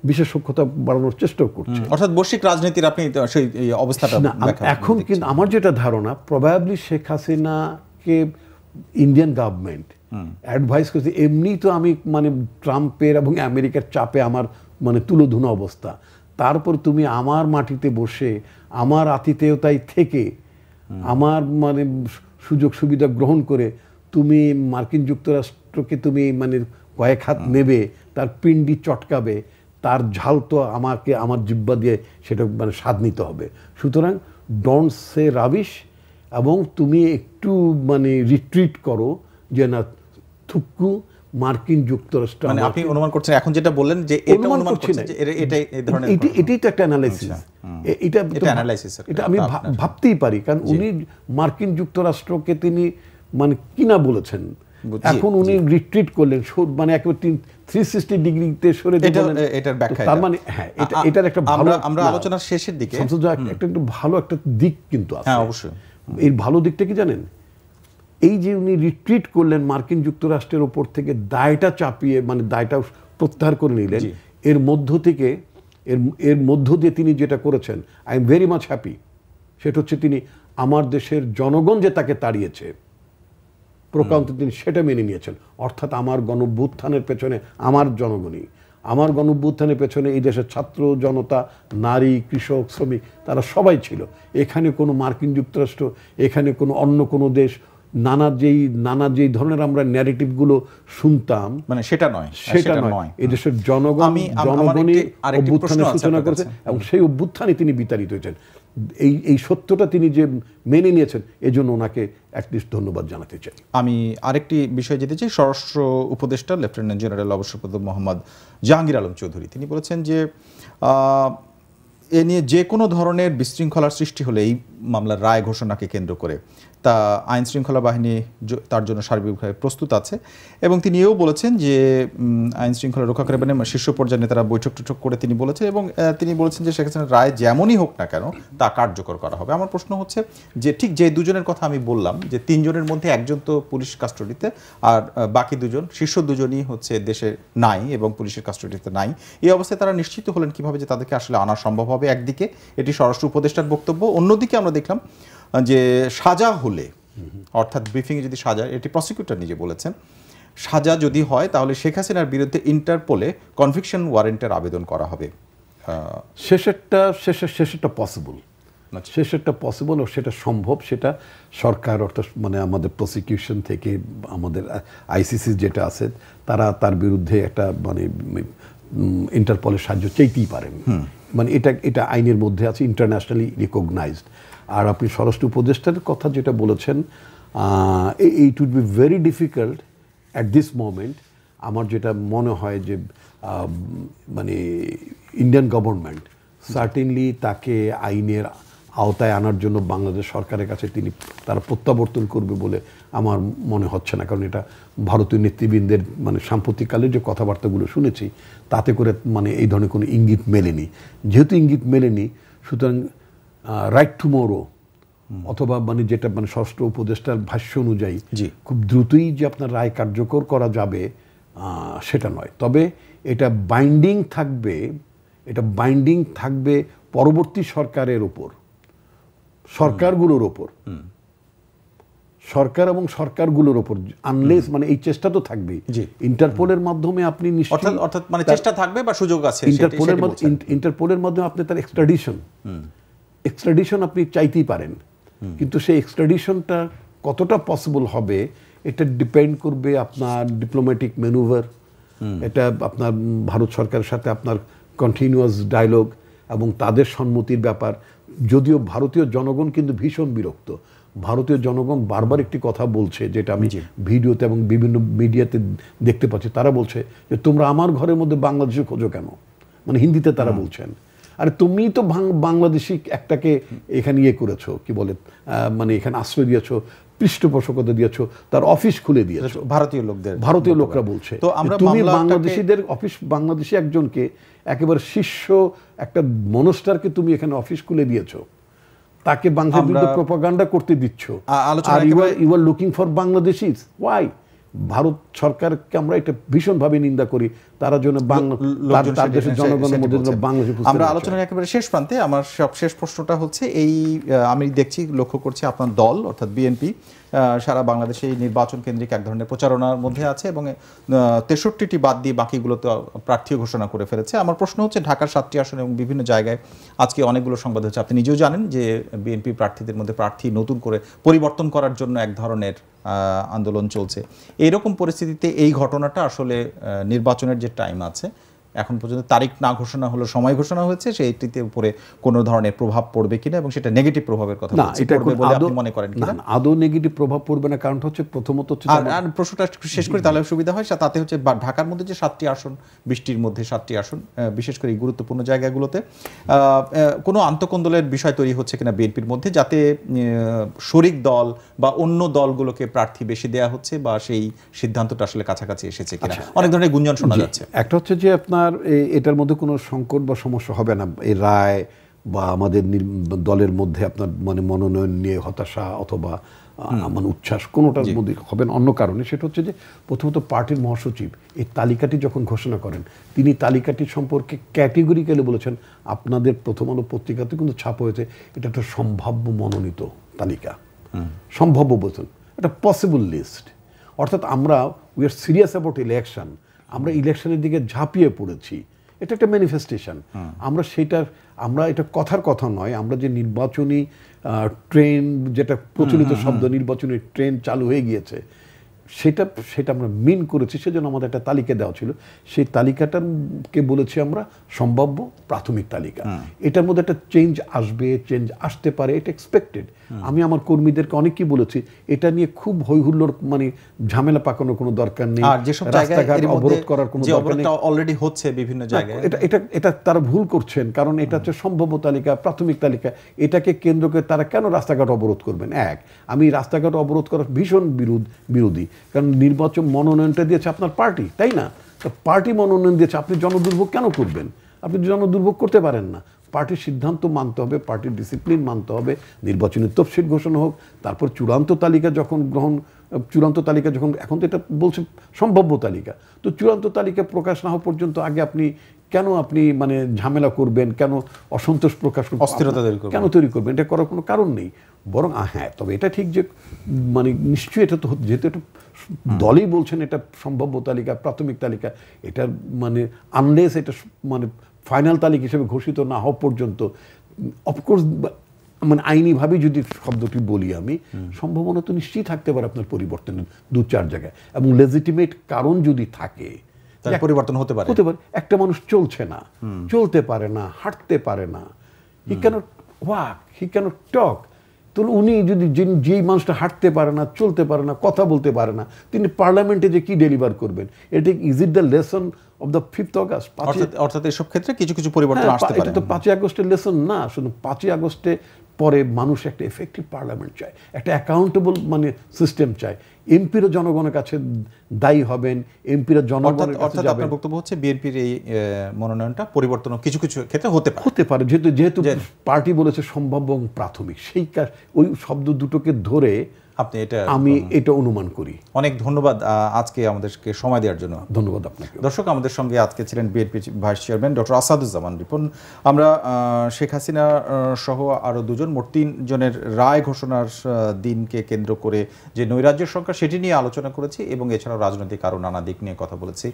বিশেষ সখ্যতা বাড়ানোর চেষ্টাও করছে। অর্থাৎ বৈশ্বিক রাজনীতির আপনি সেই অবস্থাটা এখন কিন্তু আমার যেটা ধারণা, প্রবাবলি শেখ হাসিনাকে ইন্ডিয়ান গভর্নমেন্ট অ্যাডভাইস করছে, এমনি তো আমি মানে ট্রাম্পের এবং আমেরিকার চাপে আমার মানে তুলোধুনো অবস্থা, তারপর তুমি আমার মাটিতে বসে আমার আতিথেয়তায় থেকে আমার মানে সুযোগ সুবিধা গ্রহণ করে তুমি মার্কিন যুক্তরাষ্ট্রকে তুমি মানে কয়েক হাত নেবে, তার পিণ্ডি চটকাবে, তার ঝাল তো আমাকে আমার জিহ্বা দিয়ে সেটা মানে স্বাদ নিতে হবে। সুতরাং ডোন্ট সে রাবিশ, এবং তুমি একটু মানে রিট্রিট করো যে না থুক্কু মার্কিন যুক্তরাষ্ট্র। মানে আপনি অনুমান করছেন এখন যেটা বললেন যে এটা অনুমান করছেন যে এটাই এই ধরনের এটাই তো একটা অ্যানালাইসিস। এটা আমি ভাবতেই পারি, কারণ উনি মার্কিন যুক্তরাষ্ট্রকে তিনি মানে কিনা বলেছেন, এখন উনি রিট্রিট করলেন মানে একেবারে 360 ডিগ্রিতে সরে দিলেন। এটার ব্যাখ্যা তার মানে হ্যাঁ, এটার একটা ভালো, আমরা আলোচনার শেষের দিকে একটা ভালো একটা দিক কিন্তু আছে। হ্যাঁ অবশ্যই। এর ভালো দিকটা কি জানেন? এই যে উনি রিট্রিট করলেন মার্কিন যুক্তরাষ্ট্রের ওপর থেকে দায়টা চাপিয়ে মানে দায়টা প্রত্যাহার করে নিলেন, এর মধ্য দিয়ে তিনি যেটা করেছেন, I am very much happy. সেটা হচ্ছে তিনি আমার দেশের জনগণ যে তাকে তাড়িয়েছে প্রকান্ত তিনি সেটা মেনে নিয়েছেন। অর্থাৎ আমার গণঅভ্যুত্থানের পেছনে আমার জনগণই, আমার গণঅভ্যুত্থানের পেছনে এই দেশের ছাত্র জনতা, নারী, কৃষক, শ্রমিক, তারা সবাই ছিল। এখানে কোনো মার্কিন যুক্তরাষ্ট্র, এখানে কোনো অন্য কোনো দেশ, নানা যেই ধরনের আমরা ন্যারেটিভগুলো শুনতাম মানে সেটা নয়। এই দেশের জনগণই অভ্যুত্থানের সূচনা করেছে এবং সেই অভ্যুত্থানে তিনি বিতাড়িত হয়েছেন। এই সত্যটা তিনি যে মেনে নিয়েছেন, এজন্য ওনাকে অ্যাটলিস্ট ধন্যবাদ জানাতে চাই। আমি আরেকটি বিষয় যেতে চাই, স্বরাষ্ট্র উপদেষ্টা লেফটেন্যান্ট জেনারেল অবসরপ্রাপ্ত মোহাম্মদ জাহাঙ্গীর আলম চৌধুরী তিনি বলেছেন যে এ নিয়ে যে কোনো ধরনের বিশৃঙ্খলার সৃষ্টি হলে এই মামলার রায় ঘোষণাকে কেন্দ্র করে তা আইন শৃঙ্খলা বাহিনী তার জন্য সার্বিকভাবে প্রস্তুত আছে। এবং তিনি এও বলেছেন যে আইন শৃঙ্খলা রক্ষাকারী বাহিনীর শীর্ষ পর্যায়ের নেতারা বৈঠক করে তিনি বলেছেন, এবং তিনি বলেছেন যে শেখ হাসিনার রায় যেমনই হোক না কেন তা কার্যকর করা হবে। আমার প্রশ্ন হচ্ছে যে ঠিক যে দুজনের কথা আমি বললাম, যে 3 জনের মধ্যে একজন তো পুলিশ কাস্টডিতে, আর বাকি দুজন শীর্ষ দুজনই হচ্ছে দেশে নাই এবং পুলিশের কাস্টডিতে নাই। এই অবস্থায় তারা নিশ্চিত হলেন কিভাবে যে তাদেরকে আসলে আনা সম্ভব হবে? একদিকে এটি স্বরাষ্ট্র উপদেষ্টার বক্তব্য, অন্যদিকে আমরা দেখলাম যে সাজা হলে, অর্থাৎ ব্রিফিংয়ে যদি সাজা, এটি প্রসিকিউটর নিজে বলেছেন, সাজা যদি হয় তাহলে শেখ হাসিনার বিরুদ্ধে ইন্টারপোলে কনভিকশন ওয়ারেন্টের আবেদন করা হবে। শেষেরটা পসিবল, শেষেরটা পসিবল ও সেটা সম্ভব। সেটা সরকার অর্থাৎ মানে আমাদের প্রসিকিউশন থেকে আমাদের আইসিসি যেটা আছে তারা তার বিরুদ্ধে একটা মানে ইন্টারপোলের সাহায্য চাইতেই পারেন। মানে এটা আইনের মধ্যে আছে, ইন্টারন্যাশনালি রিকগনাইজড। আর আপনি স্বরাষ্ট্র উপদেষ্টার কথা যেটা বলেছেন, it would be very difficult at this moment. আমার যেটা মনে হয় যে মানে ইন্ডিয়ান গভর্নমেন্ট সার্টেনলি তাকে আইনের আওতায় আনার জন্য বাংলাদেশ সরকারের কাছে তারা প্রত্যাবর্তন করবে বলে আমার মনে হচ্ছে না। কারণ এটা ভারতীয় নেতৃবৃন্দের মানে সাম্প্রতিককালে যে কথাবার্তাগুলো শুনেছি তাতে করে মানে এই ধরনের কোনো ইঙ্গিত মেলেনি। যেহেতু ইঙ্গিত মেলেনি, সুতরাং রাইট টুমোরো অথবা মানে যেটা মানে স্বরাষ্ট্র উপদেষ্টার ভাষ্য অনুযায়ী খুব দ্রুতই যে আপনার রায় কার্যকর করা যাবে সেটা নয়। তবে এটা বাইন্ডিং থাকবে পরবর্তী সরকারের উপর। সরকারগুলোর ওপর, সরকার এবং সরকারগুলোর ওপর, আনলেস মানে এই চেষ্টা তো থাকবেই। ইন্টারপোলের মাধ্যমে আপনি নিশ্চয়ই, অর্থাৎ মানে চেষ্টা থাকবে বা সুযোগ আছে, ইন্টারপোলের মাধ্যমে আপনি তার এক্সট্রাডিশন আপনি চাইতেই পারেন, কিন্তু সেই এক্সট্রাডিশনটা কতটা পসিবল হবে এটা ডিপেন্ড করবে আপনার ডিপ্লোম্যাটিক ম্যানুভার, এটা আপনার ভারত সরকারের সাথে আপনার কন্টিনিউয়াস ডায়ালগ এবং তাদের সম্মতির ব্যাপার। যদিও ভারতীয় জনগণ কিন্তু ভীষণ বিরক্ত, ভারতীয় জনগণ বারবার একটি কথা বলছে, যেটা আমি ভিডিওতে এবং বিভিন্ন মিডিয়াতে দেখতে পাচ্ছি, তারা বলছে যে তোমরা আমার ঘরের মধ্যে বাংলাদেশে খোঁজো কেন, মানে হিন্দিতে তারা বলছেন, আরে তুমি তো বাংলাদেশি একটাকে এখানে ইয়ে করেছো, কি বলে মানে এখানে আশ্রয় দিয়েছো, পৃষ্ঠপোষকতা দিয়েছো, তার অফিস খুলে দিয়েছো, ভারতীয় লোকরা বলছে। তো তুমি বাংলাদেশিদের অফিস, বাংলাদেশি একজনকে একেবারে শীর্ষ একটা মনস্টারকে তুমি এখানে অফিস খুলে দিয়েছো, তাকে বাংলাদেশের বিরুদ্ধে প্রপাগান্ডা করতে দিচ্ছ, আর you are looking for Bangladeshis. Why? ভারত সরকারকে আমরা এটা ভীষণভাবে নিন্দা করি, তারা জন্য তার দেশের জনগণের মধ্যে বাংলাদেশ। আমরা আলোচনার একেবারে শেষ প্রান্তে, আমার সবশেষ প্রশ্নটা হচ্ছে এই, আমি দেখছি, লক্ষ্য করছি আপনার দল অর্থাৎ বিএনপি সারা বাংলাদেশে এই নির্বাচন কেন্দ্রিক এক ধরনের প্রচারণার মধ্যে আছে এবং 63টি বাদ দিয়ে বাকিগুলোতে প্রার্থীও ঘোষণা করে ফেলেছে। আমার প্রশ্ন হচ্ছে ঢাকার 7টি আসন এবং বিভিন্ন জায়গায় আজকে অনেকগুলো সংবাদ হচ্ছে, আপনি নিজেও জানেন যে বিএনপি প্রার্থীদের মধ্যে প্রার্থী নতুন করে পরিবর্তন করার জন্য এক ধরনের আন্দোলন চলছে। এইরকম পরিস্থিতিতে এই ঘটনাটা আসলে নির্বাচনের যে টাইম আছে, এখন পর্যন্ত তারিখ না ঘোষণা হলো, সময় ঘোষণা হয়েছে, সেইটিতে উপরে কোনো ধরনের প্রভাব পড়বে কিনা এবং সেটা নেগেটিভ প্রভাবের কথা আপনি মনে করেন কিনা? আদৌ নেগেটিভ প্রভাব পড়বে না, কারণ হচ্ছে প্রথমত হচ্ছে, আর প্রশ্নটা শেষ করে তাহলে সুবিধা হয়, তাতে হচ্ছে ঢাকার মধ্যে যে 7টি আসন, 20টির মধ্যে 7টি আসন, বিশেষ করে এই গুরুত্বপূর্ণ জায়গাগুলোতে কোনো আন্তঃকন্দলের বিষয় তৈরি হচ্ছে কিনা বিএনপির মধ্যে, যাতে শরিক দল বা অন্য দলগুলোকে প্রার্থী বেশি দেয়া হচ্ছে, বা সেই সিদ্ধান্তটা আসলে কাছাকাছি এসেছে কিনা? অনেক ধরনের গুঞ্জন শোনা যাচ্ছে। একটা হচ্ছে যে আপনার এটার মধ্যে কোনো সংকট বা সমস্যা হবে না, এই রায় বা আমাদের দলের মধ্যে আপনার মানে মনোনয়ন নিয়ে হতাশা অথবা মানে উচ্ছ্বাস কোনোটার মধ্যে হবে না অন্য কারণে। সেটা হচ্ছে যে প্রথমত পার্টির মহাসচিব এই তালিকাটি যখন ঘোষণা করেন, তিনি তালিকাটি সম্পর্কে ক্যাটেগরিক্যালি বলেছেন, আপনাদের প্রথম আলো পত্রিকাতে কিন্তু ছাপা হয়েছে, এটা একটা সম্ভাব্য মনোনীত তালিকা, সম্ভাব্য বলছেন, একটা পসিবল লিস্ট। অর্থাৎ আমরা we are serious about election, আমরা ইলেকশনের দিকে ঝাঁপিয়ে পড়েছি, এটা একটা ম্যানিফেস্টেশন। আমরা এটা কথার কথা নয়, আমরা যে নির্বাচনী ট্রেন, যেটা প্রচলিত শব্দ, নির্বাচনী ট্রেন চালু হয়ে গিয়েছে, সেটা আমরা মিন করেছি, সেজন্য আমাদের একটা তালিকা দেওয়া ছিল। সেই তালিকাটাকে বলেছি আমরা সম্ভাব্য প্রাথমিক তালিকা। এটার মধ্যে একটা চেঞ্জ আসবে, চেঞ্জ আসতে পারে, এটা এক্সপেক্টেড। আমি আমার কর্মীদেরকে অনেকেই বলেছি, এটা নিয়ে খুব হৈহুল্লোড় মানে ঝামেলা পাকানোর কোনো দরকার নেই, রাস্তাঘাট অবরোধ করার কোনো দরকার নেই, অলরেডি হচ্ছে বিভিন্ন জায়গায়। এটা তারা ভুল করছেন, কারণ এটা হচ্ছে সম্ভাব্য তালিকা, প্রাথমিক তালিকা। এটাকে কেন্দ্র করে তারা কেন রাস্তাঘাট অবরোধ করবেন? আমি রাস্তাঘাট অবরোধ করার ভীষণ বিরোধী, কারণ নির্বাচন মনোনয়নটা দিয়েছে আপনার পার্টি, তাই না? পার্টি মনোনয়ন দিয়েছে, আপনি জনদুর্ভোগ কেন করবেন? আপনি জনদুর্ভোগ করতে পারেন না। পার্টির সিদ্ধান্ত মানতে হবে, পার্টির ডিসিপ্লিন মানতে হবে, নির্বাচনের তফসিল ঘোষণা হোক, তারপর চূড়ান্ত তালিকা যখন এখন তো এটা বলছে সম্ভাব্য তালিকা, তো চূড়ান্ত তালিকা প্রকাশ না হওয়া পর্যন্ত আগে আপনি মানে ঝামেলা করবেন কেন? অসন্তোষ প্রকাশ করবেন, অস্থিরতা কেন তৈরি করবেন? এটা করার কোনো কারণ নেই। বরং হ্যাঁ, তবে এটা ঠিক যে মানে নিশ্চয়ই এটা তো, যেহেতু এটা দলই বলছেন এটা সম্ভাব্য তালিকা, প্রাথমিক তালিকা, এটা মানে আনলেস এটা মানে ফাইনাল তালিকা হিসেবে ঘোষিত না হওয়া পর্যন্ত, অফকোর্স মানে আইনিভাবে যদি শব্দটি বলি আমি, সম্ভাবনা তো নিশ্চয়ই থাকতে পারে আপনার পরিবর্তনের 2-4 জায়গায়, এবং লেজিটিমেট কারণ যদি থাকে পরিবর্তন হতে পারে। একটা মানুষ চলছে না, চলতে পারে না, হাঁটতে পারে না, হি ক্যানট ওয়াক, হি ক্যানট টক, তো উনি যদি যেই মানুষটা হাঁটতে পারে না, চলতে পারে না, কথা বলতে পারে না, তিনি পার্লামেন্টে যে কি ডেলিভার করবেন? এটা is it the lesson of the 5th August? অর্থাৎ এসব ক্ষেত্রে কিছু পরিবর্তন আসতে পারে। এটা তো 5ই আগস্টের লেসন না, শুধু 5ই আগস্টে পরে মানুষ একটা এফেক্টিভ পার্লামেন্ট চায়, একটা অ্যাকাউন্টেবল মানে সিস্টেম চায়। এমপিরা জনগণের কাছে দায়ী হবেন, এমপিরা জনগণের কাছে যাবেন। আপনার বক্তব্য হচ্ছে বিএনপির এই মনোনয়নটা পরিবর্তন কিছু ক্ষেত্রে হতে পারে, যেহেতু পার্টি বলেছে সম্ভাব্য এবং প্রাথমিক, সেই ওই শব্দ দুটোকে ধরে আপনি এটা আমি এটা অনুমান করি। অনেক ধন্যবাদ আজকে আমাদেরকে সময় দেওয়ার জন্য। ধন্যবাদ আপনাকে। দর্শক, আমাদের সঙ্গে আজকে ছিলেন BNP vice chairman doctor Asaduzzaman Ripon. আমরা শেখ হাসিনা সহ আরও দুজন, মোট 3 জনের রায় ঘোষণার দিনকে কেন্দ্র করে যে নৈরাজ্যের সংখ্যা সেটি নিয়ে আলোচনা করেছি এবং এছাড়াও রাজনৈতিক আরও নানা দিক নিয়ে কথা বলেছি।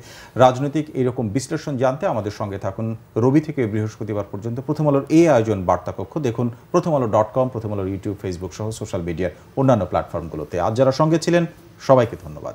রাজনৈতিক এরকম বিশ্লেষণ জানতে আমাদের সঙ্গে থাকুন রবি থেকে বৃহস্পতিবার পর্যন্ত। প্রথম আলোর এই আয়োজন বার্তা কক্ষ দেখুন প্রথমআলো.com, প্রথম আলোর ইউটিউব, ফেসবুক সহ সোশ্যাল মিডিয়ার অন্যান্য প্ল্যাটফর্মগুলোতে। আজ যারা সঙ্গে ছিলেন সবাইকে ধন্যবাদ।